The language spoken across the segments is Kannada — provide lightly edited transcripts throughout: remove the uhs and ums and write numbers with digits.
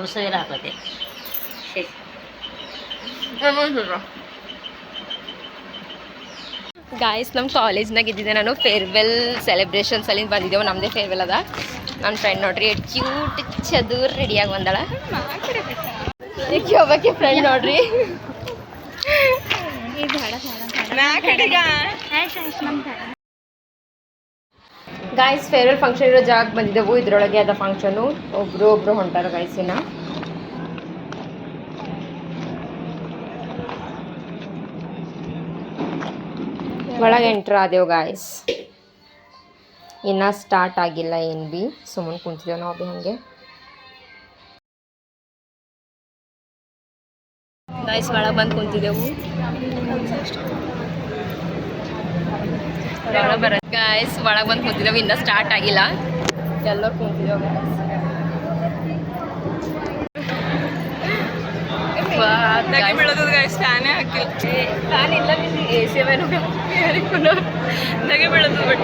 ಕುಡ್ಸೋದಿಲ್ಲ ಹಾಕೋತೆ ಗಾಯ್ಸ್ ನಮ್ಮ ಕಾಲೇಜ್ನಾಗ ಇದ್ದಿದ್ದೆ ನಾನು ಫೇರ್ವೆಲ್ ಸೆಲೆಬ್ರೇಷನ್ಸ್ ಅಲ್ಲಿ ಬಂದಿದ್ದೇವೆ ನಮ್ಮದೇ ಫೇರ್ವೆಲ್ ಅದ ನನ್ನ ಫ್ರೆಂಡ್ ನೋಡ್ರಿ ಕ್ಯೂಟ್ ಚದುರ್ ರೆಡಿಯಾಗಿ ಬಂದಾಳ ಒಬ್ಬಕ್ಕೆ ಫ್ರೆಂಡ್ ನೋಡ್ರಿ ಗಾಯ್ಸ್ ಫೇರ್ವೆಲ್ ಫಂಕ್ಷನ್ ಇರೋ ಜಾಗಕ್ಕೆ ಬಂದಿದ್ದೆವು ಇದ್ರೊಳಗೆ ಅದ ಫಂಕ್ಷನು ಒಬ್ರು ಹೊಂಟಾರ ಗಾಯ್ಸಿನ ಒಳಗೆ ಎಂಟ್ರ್ ಆದೇವು ಗಾಯ್ಸ್ ಇನ್ನೂ ಸ್ಟಾರ್ಟ್ ಆಗಿಲ್ಲ ಏನು ಭೀ ಸುಮ್ಮನೆ ಕುಂತಿದ್ದೇವೆ ನಾವು ಭೀ ಹಾಗೆ ಗಾಯ್ಸ್ ಒಳಗೆ ಬಂದು ಕುಂತಿದ್ದೆವು ಗಾಯ್ಸ್ ಒಳಗೆ ಬಂದು ಕುಂತಿದ್ದೆವು ಇನ್ನೂ ಸ್ಟಾರ್ಟ್ ಆಗಿಲ್ಲ ಎಲ್ಲರೂ ಕುಂತಿದ್ದೆವು ಗಾಯ್ಸ್ ಫ್ಯಾನೇ ಹಾಕಿಲ್ಲ ಫ್ಯಾನ್ ಇಲ್ಲ ಎ ಸಿ ನಗೆ ಬೀಳೋದು ಬಟ್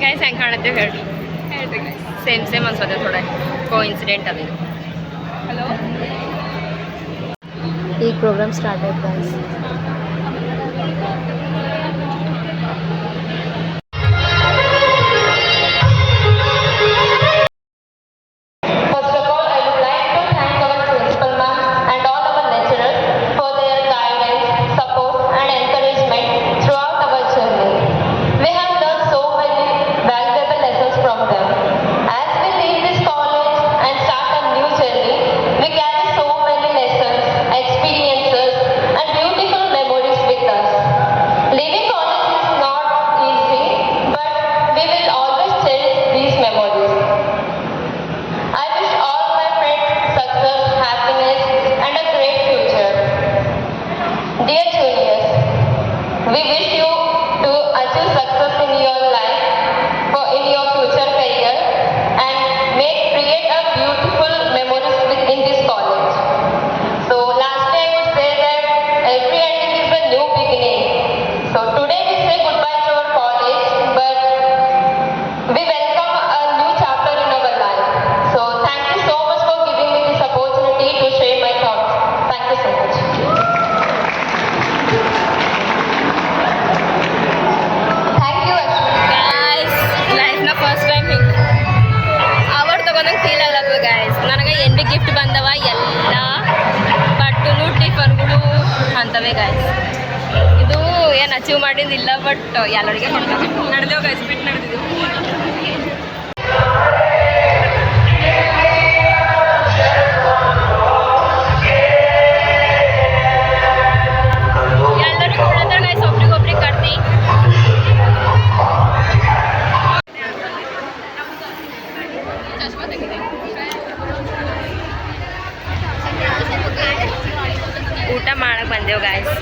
ಗಾಯ್ಸ್ ಹೆಂಗೆ ಕಾಣುತ್ತೆ ಹೇಳಿ ಸೇಮ್ ಅನ್ಸೋದೆ ಥೋಡೆ ಕೋ ಇನ್ಸಿಡೆಂಟ್ ಅದು ಹಲೋ ಈಗ ಪ್ರೋಗ್ರಾಮ್ ಸ್ಟಾರ್ಟ್ ಆಯ್ತು ಗಾಯ್ಸ್ ಗಿಫ್ಟ್ ಬಂದವ ಎಲ್ಲ ಬಟ್ಟಲು ಟಿಫನ್ಗಳು ಅಂತವೇ ಗಾಯ್ಸ್ ಇದು ಏನು ಅಚೀವ್ ಮಾಡಿದ್ದಿಲ್ಲ ಬಟ್ ಎಲ್ಲರಿಗೆ ನಡೆದೇವು ಗಾಯ್ಸ್ ಬಿಟ್ಟು ನಡೆದಿದ್ದೆವು ಎಲ್ಲರಿಗೂ ಕೊಡೋದ್ರ ಗಾಯ್ಸ್ ಒಬ್ರಿಗೊಬ್ರಿಗೆ ಕಟ್ತಿ ಊಟ ಮಾಡಕ್ಕೆ ಬಂದೆವು ಗಾಯ್ಸ್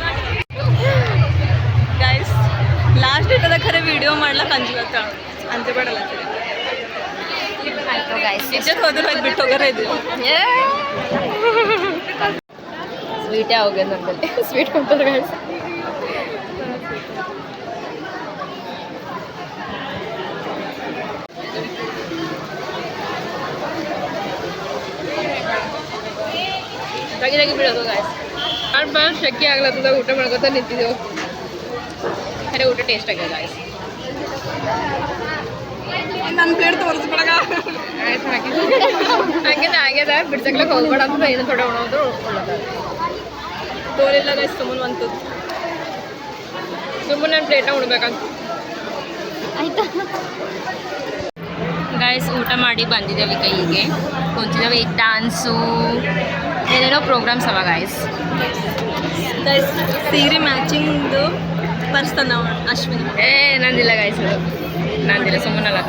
ಲಾಸ್ಟ್ ಡೇಟದ ಖರೆ ವಿಡಿಯೋ ಮಾಡ್ಲಕ್ಕೆ ಅಂಜಲತ್ತ ಅಂತ ಬೇಡಲ್ಲ ಆಯ್ತು ಗಾಯ್ಸ್ ಇಜ್ಜತ್ ಹೋದ್ರೆ ಹೋಗಿ ಬಿಟ್ಟು ಹೋಗೋರ ಇದು ಸ್ವೀಟೇ ಹೋಗ್ಯದ ನಮ್ಮಲ್ಲಿ ಸ್ವೀಟ್ ಕೊಡ್ತಾರೆ ಗಾಯ್ಸ್ ತೆಗಿ ಬಿಡೋದು ಗಾಯ್ಸ್ ನಾನು ಶಕ್ಕಿ ಆಗ್ಲತ್ತದ ಊಟ ಮಾಡ್ಕೊತ ನಿಂತಿದ್ದೆವು ಖರೆ ಊಟ ಟೇಸ್ಟ್ ಆಗ್ಯದ ಗಾಯ್ಸ್ ನನ್ನ ಪ್ಲೇಟ್ ತೋರಿಸ್ಬಿಡಗ ಆಯ್ತು ಹಾಗೆ ಆಗ್ಯದ ಬಿಡ್ಸಕ್ಲಕ್ಕೆ ಹೋಗ್ಬೇಡ ಅಂತ ಏನು ಥೋಡೆ ಉಣೋದು ತೋರಿಲ್ಲ ಗಾಯ್ಸ್ ಸುಮ್ಮನೆ ಒಂದು ಸುಮ್ಮನೆ ನನ್ನ ಪ್ಲೇಟ ಉಣ್ಬೇಕಂತ ಆಯ್ತಾ ಗಾಯ್ಸ್ ಊಟ ಮಾಡಿ ಬಂದಿದ್ದೇವೆ ಕೈಗೆ ಕುಂತಿದ್ದೇವೆ ಈಗ ಡಾನ್ಸು ಏನೇನೋ ಪ್ರೋಗ್ರಾಮ್ಸ್ ಅವ ಗಾಯ್ಸ್ ಸೀರೆ ಮ್ಯಾಚಿಂಗ್ದು ಪರ್ಸ್ ತಂದವ ಅಶ್ವಿನಿ ನಂದಿಲ್ಲ ಗಾಯ್ಸ್ ಅದು ನಂದಿಲ್ಲ ಸುಮ್ಮನಲ್ಲ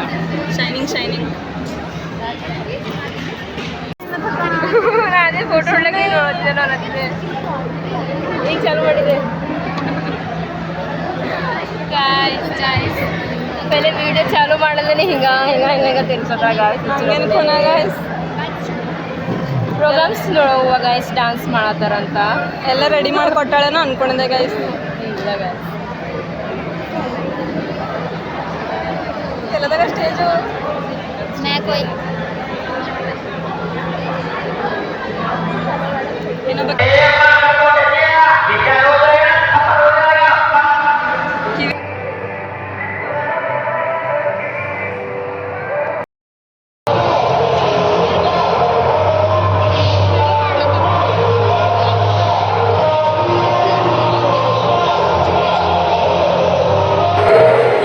ಶೈನಿಂಗ್ ಅದೇ ಫೋಟೋ ಒಳಗೆ ನೋಡ್ತಿದ್ದೆ ಈಗ ಚಾಲು ಮಾಡಿದೆ ಗಾಯ್ಸ್ ಪೆಲೆ ವಿಡಿಯೋ ಚಾಲು ಮಾಡಲ್ಲೇ ಹಿಂಗ ತಿನ್ಸೋದ ಗಾಯ್ಸ್ ಪ್ರೋಗ್ರಾಮ್ಸ್ ನೋಡುವ ಗಾಯ್ಸ್ ಡಾನ್ಸ್ ಮಾಡತ್ತಾರಂತ ಎಲ್ಲ ರೆಡಿ ಮಾಡಿ ಕೊಟ್ಟಾಳೇನೋ ಅನ್ಕೊಂಡಿದ್ದೆ ಗಾಯ್ಸ್ ಇಲ್ಲ ಗಾಯ್ಸ್ ಎಲ್ಲದಾಗ ಸ್ಟೇಜು ಸ್ನ್ಯಾಕ್ ಹೋಯ್ ಇನ್ನೊಬ್ಬ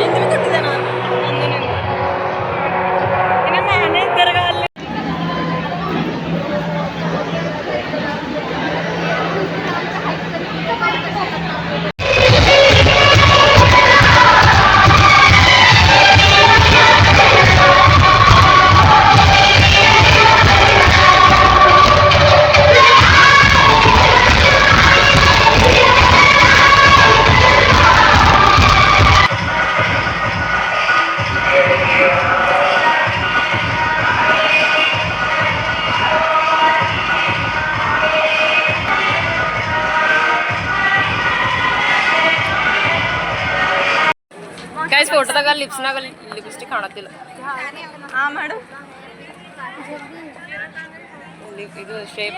ఎందుకు కొಟ್ಟಿದ್ದಾನ ಇನ್ನು ನಾನೇ ತಿರ್ಗಾಲಿ ಗೈಸ್ ಫೋಟೋದಾಗ ಲಿಪ್ಸ್ನಾಗ ಲಿಪ್ಸ್ಟಿಕ್ ಕಾಣತ್ತಿಲ್ಲ ಮಾಡು ಇದು ಶೇಪ್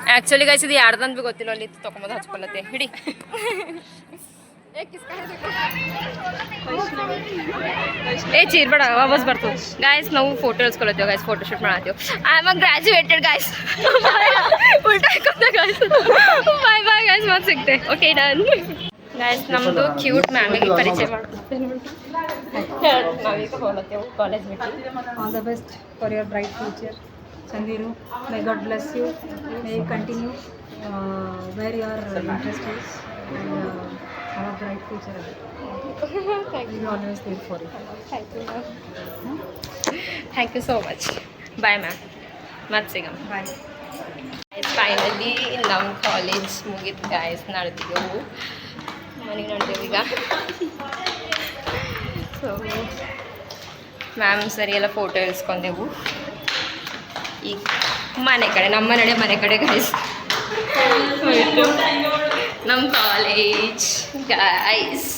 ಆ್ಯಕ್ಚುಲಿ ಗೈಸ್ ಇದು ಯಾರ್ದಂತ ಭೀ ಗೊತ್ತಿಲ್ಲ ಅಲ್ಲಿ ತೊಗೊಂಬಂದು ಹಚ್ಕೊಳತ್ತೆ ಹಿಡಿ ಏ ಚೀರ್ಬೇಡ ವಾಪಸ್ ಬರ್ತು ಗಾಯ್ಸ್ ನಾವು ಫೋಟೋ ಇಳ್ಸ್ಕೊಳತ್ತೇವೆ ಗಾಯ್ಸ್ ಫೋಟೋ ಶೂಟ್ ಮಾಡತ್ತೇವೆ I am a graduated guys ಉಲ್ಟಾ ಹಾಕೋತ ಗಾಯ್ಸ್ ಬಾಯ್ ಬಾಯ್ ಗಾಯ್ಸ್ ಮತ್ತೆ ಸಿಗ್ತೆ ಓಕೆ ಡನ್ ಗಾಯ್ಸ್ ನಮ್ಮದು ಕ್ಯೂಟ್ ಮ್ಯಾಮಿಗೆ ಪರಿಚಯ ಮಾಡ್ಕೊಡ್ತೇವೆ ನಾವೀಗ ಹೋಗ್ಲತ್ತೇವೆ ಕಾಲೇಜ್ ಬಿಟ್ಟು All the best for your bright future, Chandiru. May God bless you. May you continue where your interest is and have a bright future. Thank We will always there for you. Thank you ma'am thank you so much bye ma'am ಮತ್ತೆ ಸಿಗಮ್ Bye. ಫೈನಲಿ ನಮ್ಮ ಕಾಲೇಜ್ ಮುಗಿತು ಗಾಯ್ಸ್ ನಡೆದಿದ್ದೆವು ಮನೆಗೆ ನಡೆದೆವು ಈಗ ಸೊ ಮ್ಯಾಮ್ ಸರಿ ಎಲ್ಲ ಫೋಟೋ ಇಳಿಸ್ಕೊಂಡೆವು ಈಗ ಮನೆ ಕಡೆ ನಮ್ಮ ಮನೆ ಕಡೆ ಗಾಯ್ಸ್ ನಮ್ಮ ಕಾಲೇಜ್ ಗಾಯ್ಸ್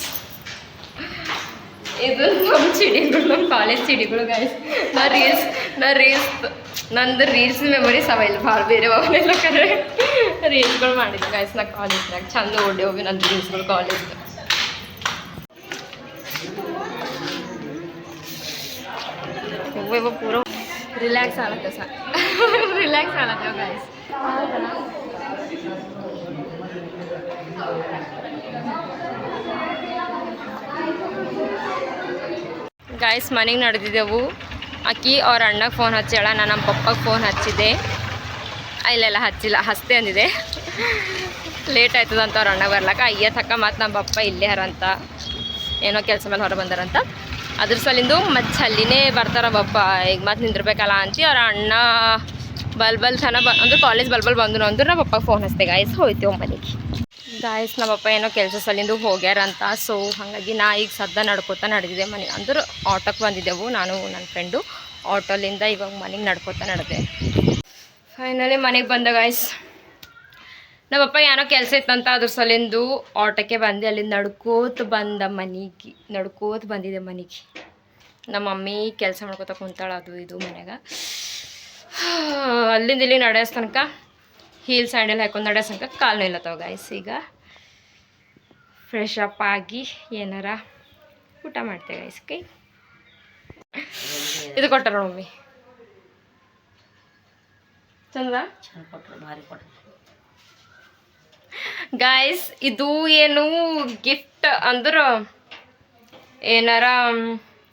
ಇದು ನಮ್ಮ ಚಿಡಿಗಳು ನಮ್ಮ ಕಾಲೇಜ್ ಚಿಡಿಗಳು ಗಾಯ್ಸ್ ನಂದು ರೀಲ್ಸ್ ಮೆಮೊರೀಸ್ ಅವ ಇಲ್ಲ ಭಾಳ ಬೇರೆ ಅವನ್ನೆಲ್ಲ ಕರೆ ರೀಲ್ಸ್ಗಳು ಮಾಡಿದ್ದೆ ಗಾಯ್ಸ್ ನಾ ಕಾಲೇಜ್ನಾಗ ಚಂದ ಓಡಿ ಹೋಗಿ ನಂದು ರೀಲ್ಸ್ಗಳು ಕಾಲೇಜ್ಗೆ ಪೂರ ರಿಲ್ಯಾಕ್ಸ್ ಆಗತ್ತೆ ಸರ್ ರಿಲ್ಯಾಕ್ಸ್ ಆಗತ್ತೆ ಗಾಯ್ಸ್ ಗಾಯ್ಸ್ ಮನೆಗೆ ನಡೆದಿದ್ದೆವು ಅಕ್ಕಿ ಅವ್ರ ಅಣ್ಣಗೆ ಫೋನ್ ಹಚ್ಚಾಳ ನಾನು ನಮ್ಮ ಪಪ್ಪಗೆ ಫೋನ್ ಹಚ್ಚಿದ್ದೆ ಇಲ್ಲೆಲ್ಲ ಹಚ್ತೆ ಅಂದಿದೆ ಲೇಟ್ ಆಯ್ತದಂತ ಅವ್ರ ಅಣ್ಣಗೆ ಬರ್ಲಕ್ಕ ಅಯ್ಯ ತಕ್ಕ ಮತ್ತು ನಮ್ಮ ಪಪ್ಪ ಇಲ್ಲೇ ಹರಂತ ಏನೋ ಕೆಲಸ ಮೇಲೆ ಹೊರ ಬಂದಾರಂತ ಅದ್ರ ಸಲಿಂದು ಮತ್ತು ಅಲ್ಲಿನೇ ಬರ್ತಾರ ಬಪ್ಪ ಈಗ ಮತ್ತೆ ನಿಂದಿರ್ಬೇಕಲ್ಲ ಅಂತ ಅವ್ರ ಅಣ್ಣ ಬಲ್ಬಲ್ ತನ ಅಂದ್ರೆ ಕಾಲೇಜ್ ಬಲ್ಬಲ್ ಬಂದ್ರು ಅಂದ್ರೆ ನಮ್ಮ ಪಪ್ಪ ಫೋನ್ ಹಚ್ತೆ ಗಾಯ್ಸ್ ಹೋಯ್ತೇವೆ ಮನೆಗೆ ಗಾಯ್ಸ್ ನಮ್ಮ ಪಪ್ಪ ಏನೋ ಕೆಲಸ ಸಲಿಂದು ಹೋಗ್ಯಾರಂತ ಸೊ ಹಾಗಾಗಿ ನಾ ಈಗ ಸದ್ದ ನಡ್ಕೋತಾ ನಡೆದಿದ್ದೆ ಮನೆಗೆ ಅಂದ್ರೆ ಆಟೋಕ್ಕೆ ಬಂದಿದ್ದೆವು ನಾನು ನನ್ನ ಫ್ರೆಂಡು ಆಟೋಲಿಂದ ಇವಾಗ ಮನೆಗೆ ನಡ್ಕೋತಾ ನಡೆದೆ ಫೈನಲಿ ಮನೆಗೆ ಬಂದ ಗಾಯ್ಸ್ ನಮ್ಮಪ್ಪ ಏನೋ ಕೆಲಸ ಇತ್ತಂತ ಅದ್ರ ಸಲಿಂದು ಆಟೋಕ್ಕೆ ಬಂದೆ ಅಲ್ಲಿಂದ ನಡ್ಕೋತ ಬಂದಿದ್ದೆ ಮನೆಗೆ ನಮ್ಮ ಮಮ್ಮಿ ಕೆಲಸ ಮಾಡ್ಕೋತ ಕುಂತಾಳ ಅದು ಇದು ಮನೆಗೆ ಅಲ್ಲಿಂದ ಇಲ್ಲಿ ನಡೆಯೋ ತನಕ ಹೀಲ್ ಸ್ಯಾಂಡಲ್ ಹಾಕೊಂಡು ನಡೆಯೋ ತನಕ ಕಾಲು ನಿಲ್ಲತ್ತವ ಗಾಯ್ಸ್ ಈಗ ಫ್ರೆಶ್ ಅಪ್ ಆಗಿ ಏನಾರ ಊಟ ಮಾಡ್ತೇವೆ ಗಾಯ್ಸ್ ಕೈ ಇದು ಕೊಟ್ಟಾರ ಮಮ್ಮಿ ಚಂದ ಗಾಯ್ಸ್ ಇದು ಏನು ಗಿಫ್ಟ್ ಅಂದ್ರೆ ಏನಾರ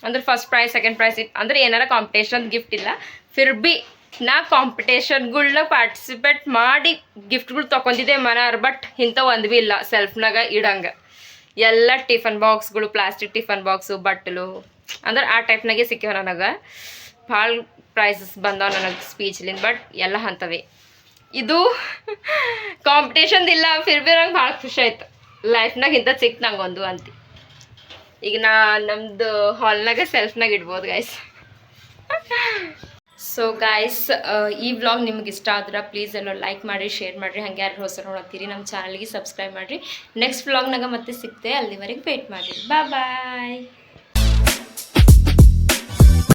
ಅಂದ್ರೆ ಫಸ್ಟ್ ಪ್ರೈಸ್ ಸೆಕೆಂಡ್ ಪ್ರೈಸ್ ಅಂದ್ರೆ ಏನಾರ ಕಾಂಪಿಟೇಷನ್ ಗಿಫ್ಟ್ ಇಲ್ಲ ಫಿರ್ ಬಿ ನಾ ಕಾಂಪಿಟೇಷನ್ಗಳ್ನ ಪಾರ್ಟಿಸಿಪೇಟ್ ಮಾಡಿ ಗಿಫ್ಟ್ಗಳು ತೊಗೊಂಡಿದ್ದೆ ಮನಾರ್ ಬಟ್ ಇಂಥ ಒಂದು ಭೀ ಇಲ್ಲ ಸೆಲ್ಫ್ನಾಗ ಇಡಂಗೆ ಎಲ್ಲ ಟಿಫನ್ ಬಾಕ್ಸ್ಗಳು ಪ್ಲಾಸ್ಟಿಕ್ ಟಿಫನ್ ಬಾಕ್ಸು ಬಟ್ಟಲು ಅಂದ್ರೆ ಆ ಟೈಪ್ನಾಗೆ ಸಿಕ್ಕ್ಯಾವ ನನಗೆ ಭಾಳ ಪ್ರೈಸಸ್ ಬಂದವ ನನಗೆ ಸ್ಪೀಚ್ಲಿಂದ ಬಟ್ ಎಲ್ಲ ಅಂಥವೇ ಇದು ಕಾಂಪಿಟೇಷನ್ದಿಲ್ಲ ಫಿರ್ ಬಿ ನಂಗೆ ಭಾಳ ಖುಷಿ ಆಯ್ತು ಲೈಫ್ನಾಗ ಇಂಥ ಸಿಕ್ತು ನಂಗೊಂದು ಅಂತ ಈಗ ನಮ್ಮದು ಹಾಲ್ನಾಗ ಸೆಲ್ಫ್ನಾಗ ಇಡ್ಬೋದು ಗಾಯ್ಸ್ ಸೊ ಗಾಯ್ಸ್ ಈ ವ್ಲಾಗ್ ನಿಮ್ಗೆ ಇಷ್ಟ ಆದ್ರೆ ಪ್ಲೀಸ್ ಎಲ್ಲ ಲೈಕ್ ಮಾಡಿರಿ ಶೇರ್ ಮಾಡಿರಿ ಹಂಗೆ ಯಾರು ಹೊಸ ನೋಡತ್ತೀರಿ ನಮ್ಮ ಚಾನಲ್ಗೆ ಸಬ್ಸ್ಕ್ರೈಬ್ ಮಾಡಿರಿ ನೆಕ್ಸ್ಟ್ ವ್ಲಾಗ್ನಾಗ ಮತ್ತೆ ಸಿಗ್ತೆ ಅಲ್ಲಿವರೆಗೆ ವೇಟ್ ಮಾಡಿರಿ ಬಾಯ್